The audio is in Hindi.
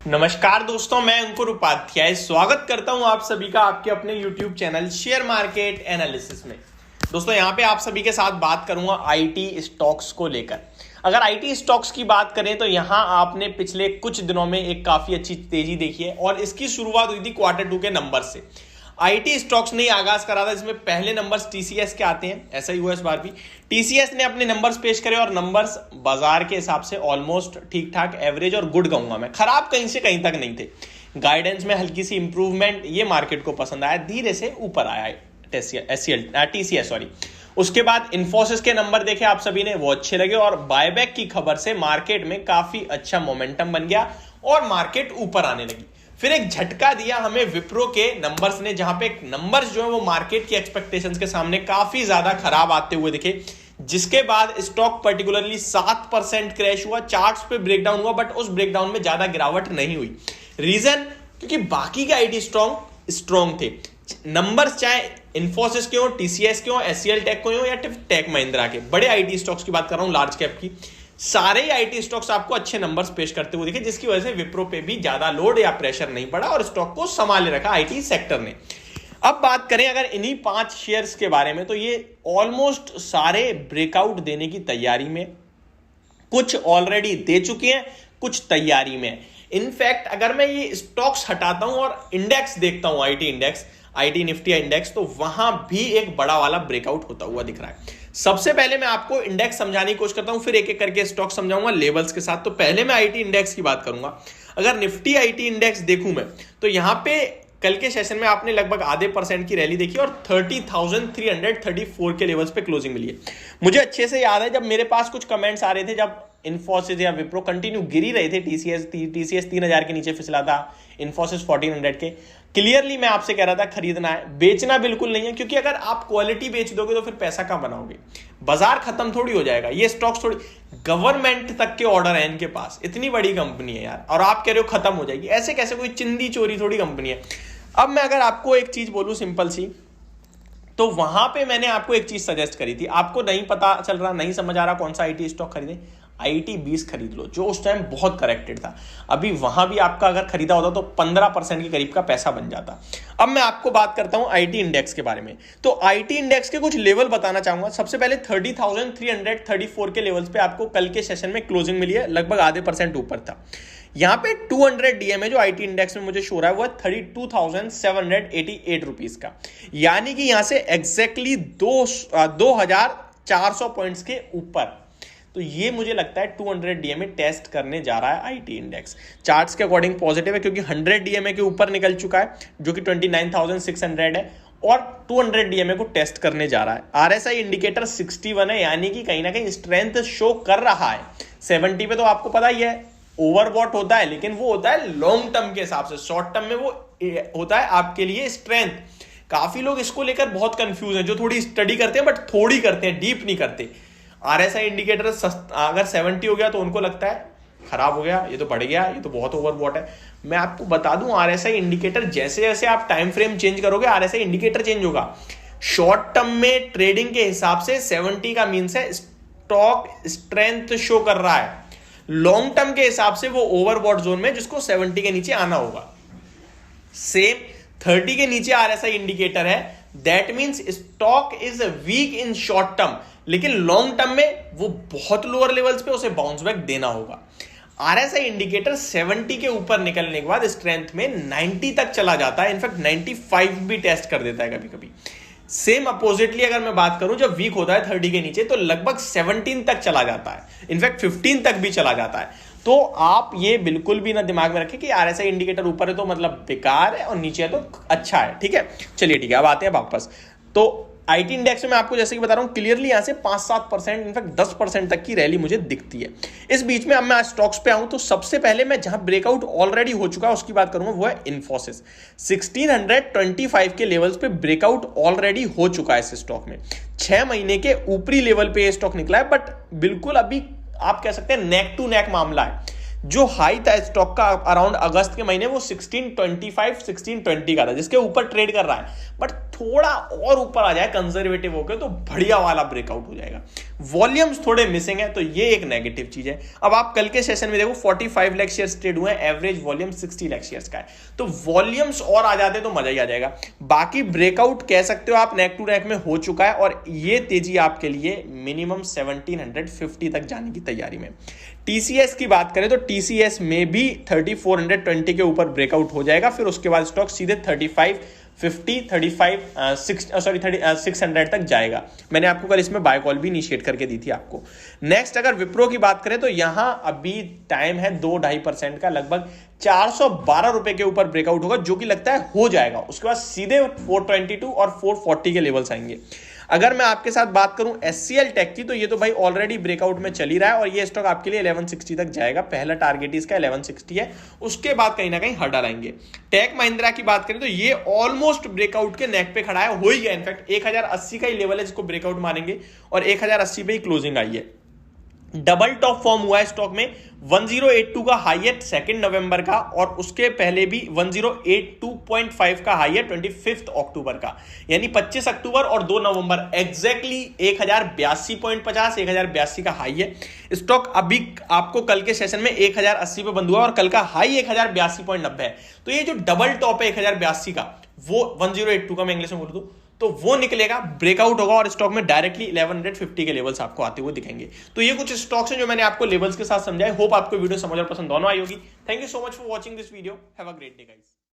नमस्कार दोस्तों, मैं अंकुर उपाध्याय स्वागत करता हूं आप सभी का आपके अपने YouTube channel share market analysis में। दोस्तों यहां पे आप सभी के साथ बात करूंगा आईटी स्टॉक्स को लेकर। अगर आईटी स्टॉक्स की बात करें तो यहां आपने पिछले कुछ दिनों में एक काफी अच्छी तेजी देखी है और इसकी शुरुआत हुई थी Q2 के नंबर से। आईटी स्टॉक्स ने आगाज करा था, इसमें पहले नंबर्स टीसीएस के आते हैं, ऐसा ही हुआ इस बार भी। टीसीएस ने अपने नंबर्स पेश करे और नंबर्स बाजार के हिसाब से ऑलमोस्ट ठीक ठाक, एवरेज और गुड कहूंगा मैं, खराब कहीं से कहीं तक नहीं थे। गाइडेंस में हल्की सी इंप्रूवमेंट, ये मार्केट को पसंद आया, धीरे से ऊपर आया टीसीएस सॉरी। उसके बाद इन्फोसिस के नंबर देखे आप सभी ने, वो अच्छे लगे और बायबैक की खबर से मार्केट में काफी अच्छा मोमेंटम बन गया और मार्केट ऊपर आने लगी। फिर एक झटका दिया हमें विप्रो के नंबर्स ने, जहां पे नंबर्स जो है वो मार्केट की एक्सपेक्टेशंस के सामने काफी ज्यादा खराब आते हुए दिखे, जिसके बाद स्टॉक पर्टिकुलरली 7% क्रैश हुआ। चार्ट्स पे ब्रेकडाउन हुआ बट उस ब्रेकडाउन में ज्यादा गिरावट नहीं हुई। रीजन, क्योंकि बाकी के आईटी स्ट्रॉन्ग थे। नंबर्स चाहे इन्फोसिस के हो, टीसीएस के हो, एचसीएल टेक को हो या टेक महिंद्रा के, बड़े आईटी स्टॉक्स की बात कर रहा हूं, लार्ज कैप की, सारे आईटी स्टॉक्स आपको अच्छे नंबर्स पेश करते हुए दिखे, जिसकी वजह से विप्रो पे भी ज्यादा लोड या प्रेशर नहीं पड़ा और स्टॉक को संभाले रखा आईटी सेक्टर ने। अब बात करें अगर इन्हीं 5 शेयर्स के बारे में, तो ये ऑलमोस्ट सारे ब्रेकआउट देने की तैयारी में, कुछ ऑलरेडी दे चुके हैं, कुछ तैयारी में। इनफैक्ट अगर मैं ये स्टॉक्स हटाता हूं और इंडेक्स देखता हूं, आईटी निफ्टी इंडेक्स, तो वहां भी एक बड़ा वाला ब्रेकआउट होता हुआ दिख रहा है। सबसे पहले मैं आपको इंडेक्स समझाने की कोशिश करता हूं, फिर एक एक करके स्टॉक समझाऊंगा लेवल्स के साथ। तो पहले मैं आईटी इंडेक्स की बात करूंगा। अगर निफ्टी आईटी इंडेक्स देखूं मैं, तो यहां पे कल के सेशन में आपने लगभग आधे % की रैली देखी और 30,334 के लेवल्स पे क्लोजिंग मिली है। मुझे अच्छे से याद है जब मेरे पास कुछ कमेंट्स आ रहे थे, जब इन्फोसिस या विप्रो कंटिन्यू गिरी रहे थे, टीसीएस 3000 के नीचे फिसला था, इन्फोसिस 1400 के, क्लियरली मैं आपसे कह रहा था खरीदना है, बेचना बिल्कुल नहीं है, क्योंकि अगर आप क्वालिटी बेच दोगे तो फिर पैसा कहाँ बनाओगे, बाजार खत्म थोड़ी हो जाएगा। ये स्टॉक्स थोड़ी, गवर्नमेंट तक के ऑर्डर है इनके पास, इतनी बड़ी कंपनी है यार, और आप कह रहे हो खत्म हो जाएगी, ऐसे कैसे, कोई चिंदी चोरी थोड़ी कंपनी है। अब मैं अगर आपको एक चीज बोलूं सिंपल सी, तो वहां पे मैंने आपको एक चीज सजेस्ट करी थी, आपको नहीं पता चल रहा, नहीं समझ आ रहा कौन सा आईटी स्टॉक खरीदे, आईटी 20 खरीद लो, जो उस टाइम बहुत करेक्टेड था। अभी वहां भी आपका अगर खरीदा होता तो 15% के करीब का पैसा बन जाता। अब मैं आपको बात करता हूं आईटी इंडेक्स के बारे में। तो आईटी इंडेक्स के कुछ लेवल बताना चाहूंगा। सबसे पहले 30,334 के लेवल्स पे आपको कल के सेशन में क्लोजिंग मिली है, लगभग आधे % ऊपर था। यहां पे 200 डीएमए जो आईटी इंडेक्स में मुझे शो रहा है वो है 32,788 रुपीज का, यानी कि यहां से एग्जैक्टली 2,400 पॉइंट्स के ऊपर। तो ये मुझे लगता है 200 डीएमए टेस्ट करने जा रहा है आईटी इंडेक्स। चार्ट्स के अकॉर्डिंग पॉजिटिव है, क्योंकि 100 डीएमए के ऊपर निकल चुका है, जो कि 29,600 है, और 200 डीएमए को टेस्ट करने जा रहा है। आरएसआई इंडिकेटर 61 है, यानी कि कहीं ना कहीं स्ट्रेंथ शो कर रहा है। 70 पे तो आपको पता ही है ओवरबॉट होता है, लेकिन वो होता है लॉन्ग टर्म के हिसाब से, शॉर्ट टर्म में वो होता है आपके लिए स्ट्रेंथ। काफी लोग इसको लेकर बहुत कंफ्यूज हैं, जो थोड़ी स्टडी करते हैं बट थोड़ी करते हैं, डीप नहीं करते। आरएसआई इंडिकेटर अगर 70 हो गया तो उनको लगता है खराब हो गया, ये तो बढ़ गया, ये तो बहुत ओवरबॉट है। मैं आपको बता दूं, आरएसआई इंडिकेटर जैसे जैसे आप टाइम फ्रेम चेंज करोगे, आरएसआई इंडिकेटर चेंज होगा। शॉर्ट टर्म में ट्रेडिंग के हिसाब से 70 का मीन्स है स्टॉक स्ट्रेंथ शो कर रहा है। लॉन्ग टर्म के हिसाब से वो ओवरबॉट जोन में, जिसको 70 के नीचे आना होगा। सेम 30 के नीचे आरएसआई इंडिकेटर है, that means stock is weak in short term, लेकिन लॉन्ग टर्म में वो बहुत लोअर लेवल्स पे उसे बाउंस बैक देना होगा। आरएसआई इंडिकेटर 70 के ऊपर निकलने के बाद स्ट्रेंथ में 90 तक चला जाता है, इनफैक्ट 95 भी टेस्ट कर देता है कभी कभी। सेम अपोजिटली अगर मैं बात करूं, जब वीक होता है 30 के नीचे, तो लगभग 17 तक चला जाता है, इनफैक्ट 15 तक भी चला जाता है। तो आप ये बिल्कुल भी ना दिमाग में रखें कि आरएसआई इंडिकेटर ऊपर है तो मतलब बेकार है और नीचे है तो अच्छा है, ठीक है। चलिए ठीक है, अब आते हैं वापस। तो आईटी इंडेक्स में मैं आपको जैसे कि बता रहा हूं, क्लियरली यहां से 5-7%, इनफैक्ट 10% तक की रैली मुझे दिखती है। इस बीच में अब मैं स्टॉक्स पे आऊं, तो सबसे पहले मैं जहां ब्रेकआउट ऑलरेडी हो चुका है उसकी बात करूंगा, वो है इन्फोसिस। 1625 के लेवल्स पे ब्रेकआउट ऑलरेडी हो चुका है इस स्टॉक में। 6 महीने के ऊपरी लेवल पे ये स्टॉक निकला है, बट बिल्कुल अभी आप कह सकते हैं नेक टू नेक मामला है। जो हाई था स्टॉक का अराउंड अगस्त के महीने, वो 1625 1620 का था, जिसके ऊपर ट्रेड कर रहा है, बट थोड़ा और ऊपर आ जाए कंजर्वेटिव होकर तो बढ़िया वाला ब्रेकआउट हो जाएगा। वॉल्यूम्स थोड़े मिसिंग है तो ये एक नेगेटिव चीज है। अब आप कल के सेशन में देखो 45 लाख शेयर्स ट्रेड हुए हैं, एवरेज वॉल्यूम 60 लाख शेयर्स का है, तो वॉल्यूम्स और आ जाते तो मजा ही आ जाएगा। बाकी ब्रेकआउट कह सकते हो आप नेक टू नेक में हो चुका है और ये तेजी आपके लिए मिनिमम 1750 तक जाने की तैयारी में। टीसीएस की बात करें तो टीसीएस में भी 3420 के ऊपर ब्रेकआउट हो जाएगा, फिर उसके बाद स्टॉक सीधे 600 तक जाएगा। मैंने आपको कल इसमें बाय कॉल भी इनिशिएट करके दी थी आपको। नेक्स्ट अगर विप्रो की बात करें तो यहां अभी टाइम है 2-2.5% का, लगभग 412 रुपए के ऊपर ब्रेकआउट होगा, जो कि लगता है हो जाएगा। उसके बाद सीधे 422 और 440 के लेवल्स आएंगे। अगर मैं आपके साथ बात करूं एचसीएल टेक की, तो ये तो भाई ऑलरेडी ब्रेकआउट में चल ही रहा है और ये स्टॉक आपके लिए 1160 तक जाएगा। पहला टारगेट इसका 1160 है, उसके बाद कहीं ना कहीं हर्डल आएंगे। टेक महिंद्रा की बात करें तो ये ऑलमोस्ट ब्रेकआउट के नेक पे खड़ा है, हो ही गया। इनफैक्ट 1080 का ही लेवल है जिसको ब्रेकआउट मानेंगे और 1080 पे ही क्लोजिंग आई है। डबल टॉप फॉर्म हुआ है स्टॉक में, 1082 का हाई है 2 नवंबर का और उसके पहले भी 1082.5 का हाई है 25 अक्टूबर का, यानी 25 अक्टूबर और 2 नवंबर एग्जैक्टली 1082.50 1082 का हाई है। स्टॉक अभी आपको कल के सेशन में 1080 पे बंद हुआ और कल का हाई 1082.90 है। तो ये जो डबल टॉप है 1082 का, वो 1082 का मैं इंग्लिश में बोल दूं तो वो निकलेगा, ब्रेकआउट होगा और स्टॉक में डायरेक्टली 1150 के लेवल्स आपको आते हुए दिखेंगे। तो ये कुछ स्टॉक्स हैं जो मैंने आपको लेवल्स के साथ समझाए। होप आपको वीडियो समझ और पसंद दोनों आई होगी। Thank you so much for watching this video. Have a great day guys.